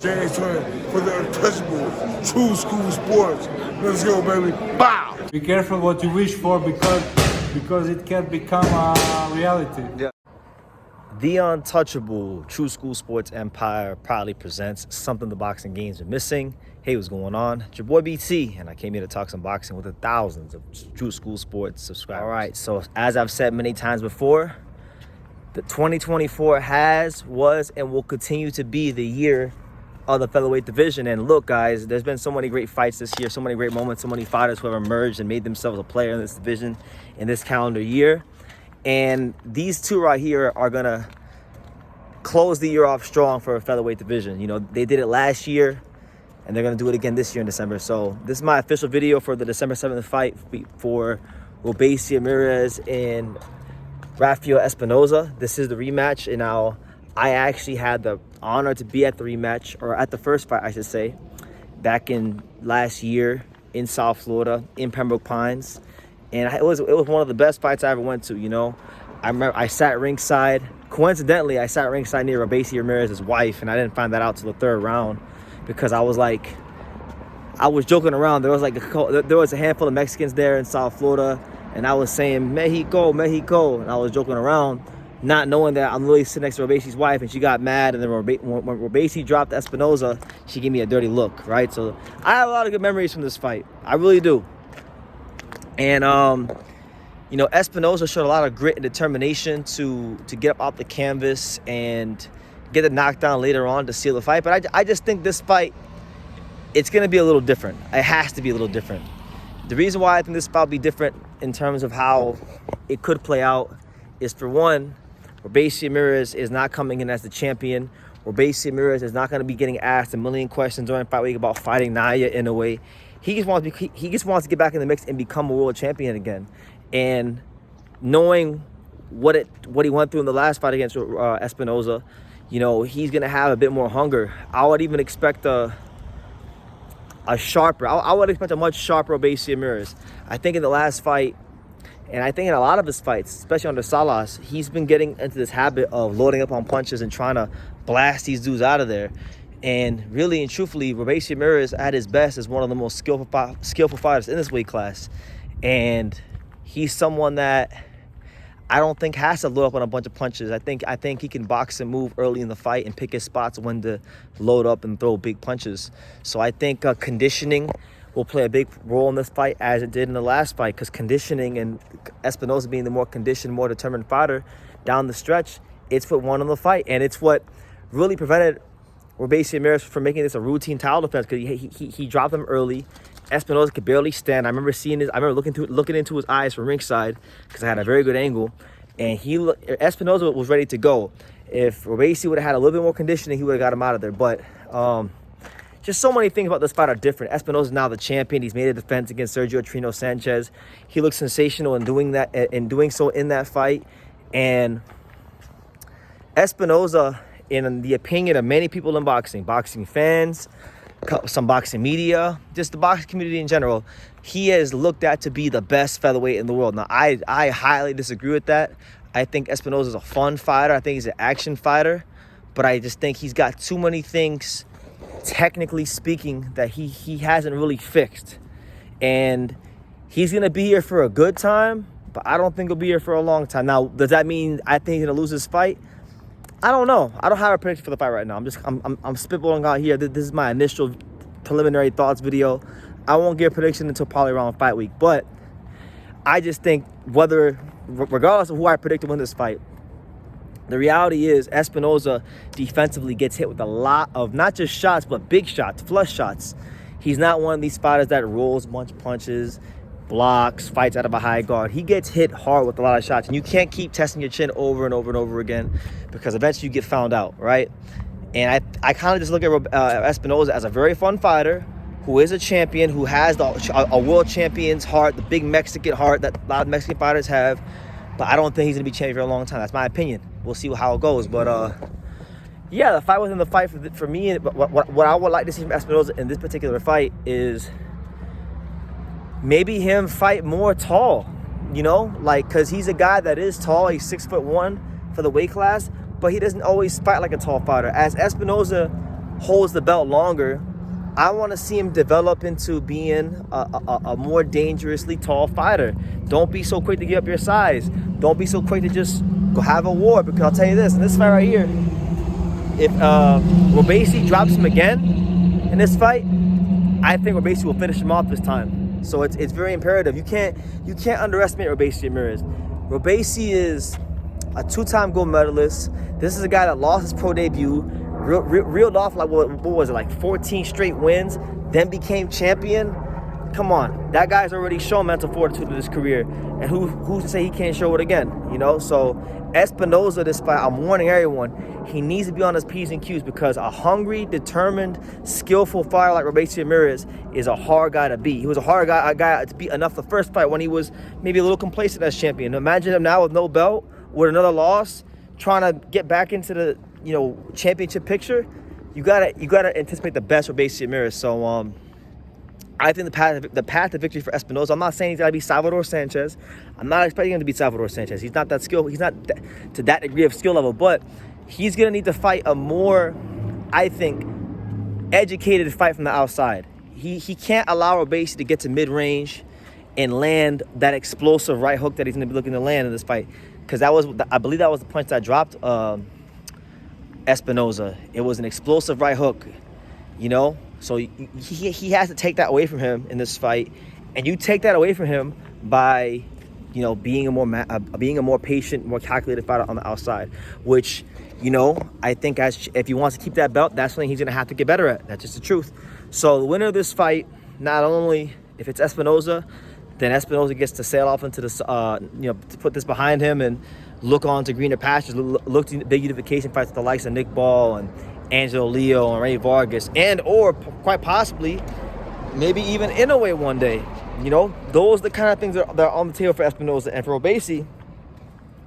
James Twin for the untouchable True School Sports. Let's go, baby. Bow! Be careful what you wish for because it can become a reality. Yeah. The untouchable True School Sports Empire proudly presents something the boxing games are missing. Hey, what's going on? It's your boy BT, and I came here to talk some boxing with the thousands of True School Sports subscribers. All right, so as I've said many times before, the 2024 was, and will continue to be the year of the featherweight division. And look, guys, there's been so many great fights this year, so many great moments, so many fighters who have emerged and made themselves a player in this division in this calendar year. And these two right here are gonna close the year off strong for a featherweight division. You know, they did it last year, and they're gonna do it again this year in December. So this is my official video for the December 7th fight for Robeisy Ramirez and Rafael Espinoza. This is the rematch, and now I actually had the honor to be at the rematch, or at the first fight, I should say, back in last year in South Florida, in Pembroke Pines. And it was one of the best fights I ever went to, you know. I remember I sat ringside. Coincidentally, I sat ringside near Robeisy Ramirez's wife, and I didn't find that out till the third round because I was joking around. There was a handful of Mexicans there in South Florida, and I was saying, Mexico, Mexico, and I was joking around, not knowing that I'm literally sitting next to Robeisy's wife, and she got mad, and then when Robeisy dropped Espinoza, she gave me a dirty look, right? So I have a lot of good memories from this fight. I really do. And, you know, Espinoza showed a lot of grit and determination to get up off the canvas and get the knockdown later on to seal the fight. But I just think this fight, it's going to be a little different. It has to be a little different. The reason why I think this fight will be different in terms of how it could play out is, for one, Robeisy Ramirez is not coming in as the champion. Robeisy Ramirez is not going to be getting asked a million questions during fight week about fighting Naya in a way. He just wants to get back in the mix and become a world champion again. And knowing what he went through in the last fight against Espinoza, you know, he's going to have a bit more hunger. I would even expect I would expect a much sharper Robeisy Ramirez. I think in the last fight, and I think in a lot of his fights, especially under Salas, he's been getting into this habit of loading up on punches and trying to blast these dudes out of there. And really and truthfully, Robeisy Ramirez at his best is one of the most skillful fighters in this weight class. And he's someone that I don't think has to load up on a bunch of punches. I think he can box and move early in the fight and pick his spots when to load up and throw big punches. So I think conditioning will play a big role in this fight, as it did in the last fight, because conditioning and Espinoza being the more conditioned, more determined fighter down the stretch, it's what won on the fight. And it's what really prevented Robeisy Ramirez from making this a routine title defense, because he dropped him early. Espinoza could barely stand. I remember seeing his. I remember looking into his eyes from ringside because I had a very good angle, and Espinoza was ready to go. If Robeisy would have had a little bit more conditioning, he would have got him out of there. But just so many things about this fight are different. Espinoza is now the champion. He's made a defense against Sergio Trino Sanchez. He looks sensational in doing that, in doing so in that fight. And Espinoza, in the opinion of many people in boxing fans, some boxing media, just the boxing community in general, he is looked at to be the best featherweight in the world. Now, I highly disagree with that. I think Espinoza is a fun fighter. I think he's an action fighter. But I just think he's got too many things, technically speaking, that he hasn't really fixed. And he's going to be here for a good time, but I don't think he'll be here for a long time. Now, does that mean I think he's going to lose this fight? I don't know. I don't have a prediction for the fight right now. I'm spitballing out here. This is my initial preliminary thoughts video. I won't give a prediction until probably around fight week. But I just think regardless of who I predict to win this fight, the reality is Espinoza defensively gets hit with a lot of not just shots, but big shots, flush shots. He's not one of these fighters that rolls a bunch of punches, blocks, fights out of a high guard. He gets hit hard with a lot of shots, and you can't keep testing your chin over and over and over again, because eventually you get found out, right? And I kind of just look at Espinoza as a very fun fighter who is a champion, who has a world champion's heart, the big Mexican heart that a lot of Mexican fighters have. But I don't think he's going to be champion for a long time. That's my opinion. We'll see how it goes. But yeah, the fight within the fight for me, what I would like to see from Espinoza in this particular fight is maybe him fight more tall, you know, like, because he's a guy that is tall. He's 6'1" for the weight class, but he doesn't always fight like a tall fighter. As Espinoza holds the belt longer, I want to see him develop into being a more dangerously tall fighter. Don't be so quick to give up your size. Don't be so quick to just go have a war, because I'll tell you this, in this fight right here, if Robeisy drops him again in this fight, I think Robeisy will finish him off this time. So it's very imperative. You can't underestimate Robeisy Ramirez. Robeisy is a 2-time gold medalist. This is a guy that lost his pro debut, reeled off like what was it, like 14 straight wins, then became champion. Come on, that guy's already shown mental fortitude in his career, and who's to say he can't show it again? You know, so Espinoza, this fight, I'm warning everyone, he needs to be on his P's and Q's, because a hungry, determined, skillful fighter like Robeisy Ramirez is a hard guy to beat. He was a hard guy to beat enough the first fight when he was maybe a little complacent as champion. Imagine him now with no belt, with another loss, trying to get back into the championship picture. You gotta anticipate the best Robeisy Ramirez. So I think the path to victory for Espinoza, I'm not saying he's got to be Salvador Sanchez. I'm not expecting him to be Salvador Sanchez. He's not that skill. He's not to that degree of skill level. But he's going to need to fight a more, I think, educated fight from the outside. He can't allow Robeisy to get to mid-range and land that explosive right hook that he's going to be looking to land in this fight. Because I believe that was the punch that dropped Espinoza. It was an explosive right hook, So he has to take that away from him in this fight, and you take that away from him by, being a more patient, more calculated fighter on the outside. Which, I think if he wants to keep that belt, that's something he's gonna have to get better at. That's just the truth. So the winner of this fight, not only if it's Espinoza, then Espinoza gets to sail off into the, to put this behind him and look on to greener pastures, look to big unification fights with the likes of Nick Ball and Angelo Leo and Ray Vargas, and or quite possibly maybe even Inoue one day. Those are the kind of things that are on the table for Espinoza. And for Robeisy,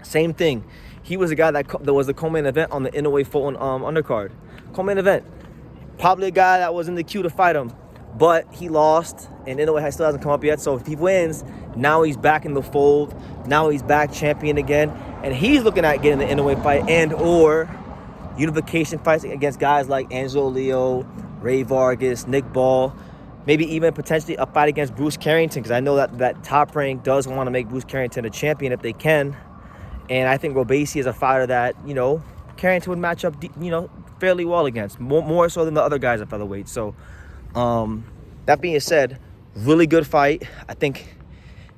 same thing. He was a guy that was the co-main event on the Inoue Fulton undercard. Co-main event. Probably a guy that was in the queue to fight him, but he lost, and Inoue still hasn't come up yet. So if he wins, now he's back in the fold. Now he's back champion again, and he's looking at getting the Inoue fight and or unification fights against guys like Angelo Leo, Ray Vargas, Nick Ball, maybe even potentially a fight against Bruce Carrington, because I know that Top Rank does want to make Bruce Carrington a champion if they can. And I think Robeisy is a fighter that, Carrington would match up, fairly well against, more so than the other guys at featherweight. So, that being said, really good fight. I think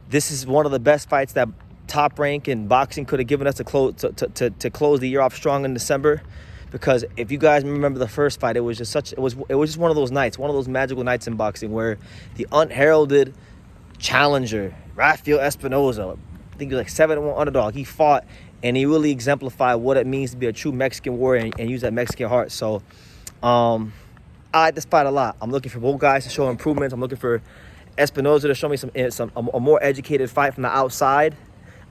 this is one of the best fights that Top Rank and boxing could have given us to close the year off strong in December. Because if you guys remember the first fight, it was just one of those nights, one of those magical nights in boxing where the unheralded challenger, Rafael Espinoza, I think he was like 7-1 underdog, he fought and he really exemplified what it means to be a true Mexican warrior and use that Mexican heart. So I like this fight a lot. I'm looking for both guys to show improvements. I'm looking for Espinoza to show me a more educated fight from the outside,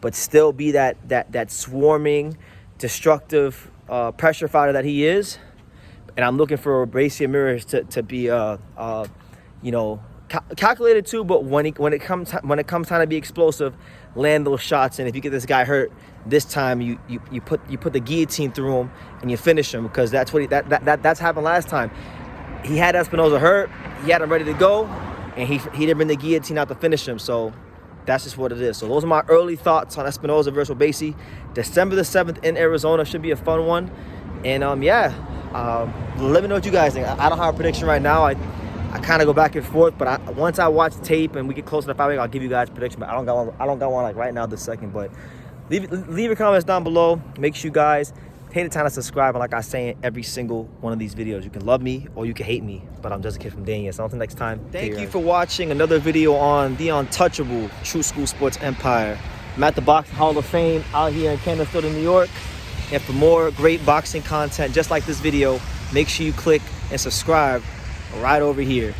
but still be that swarming, destructive pressure fighter that he is. And I'm looking for Robeisy Ramirez to be calculated too, but when it comes time to be explosive, land those shots. And if you get this guy hurt this time, you put the guillotine through him and you finish him, because that's what that's happened last time. He had Espinoza hurt, he had him ready to go, and he didn't bring the guillotine out to finish him. So that's just what it is. So those are my early thoughts on Espinoza versus Robeisy. December the 7th in Arizona should be a fun one. And let me know what you guys think. I don't have a prediction right now. I kind of go back and forth, but once I watch the tape and we get closer to fight week, I'll give you guys a prediction. But I don't got one like right now this second. But leave your comments down below. Make sure you guys take the time to subscribe. And like I say in every single one of these videos, you can love me or you can hate me, but I'm just a kid from Dania. So until next time, thank you for watching another video on the untouchable True School Sports Empire. I'm at the Boxing Hall of Fame out here in Canastota, New York. And for more great boxing content just like this video, make sure you click and subscribe right over here.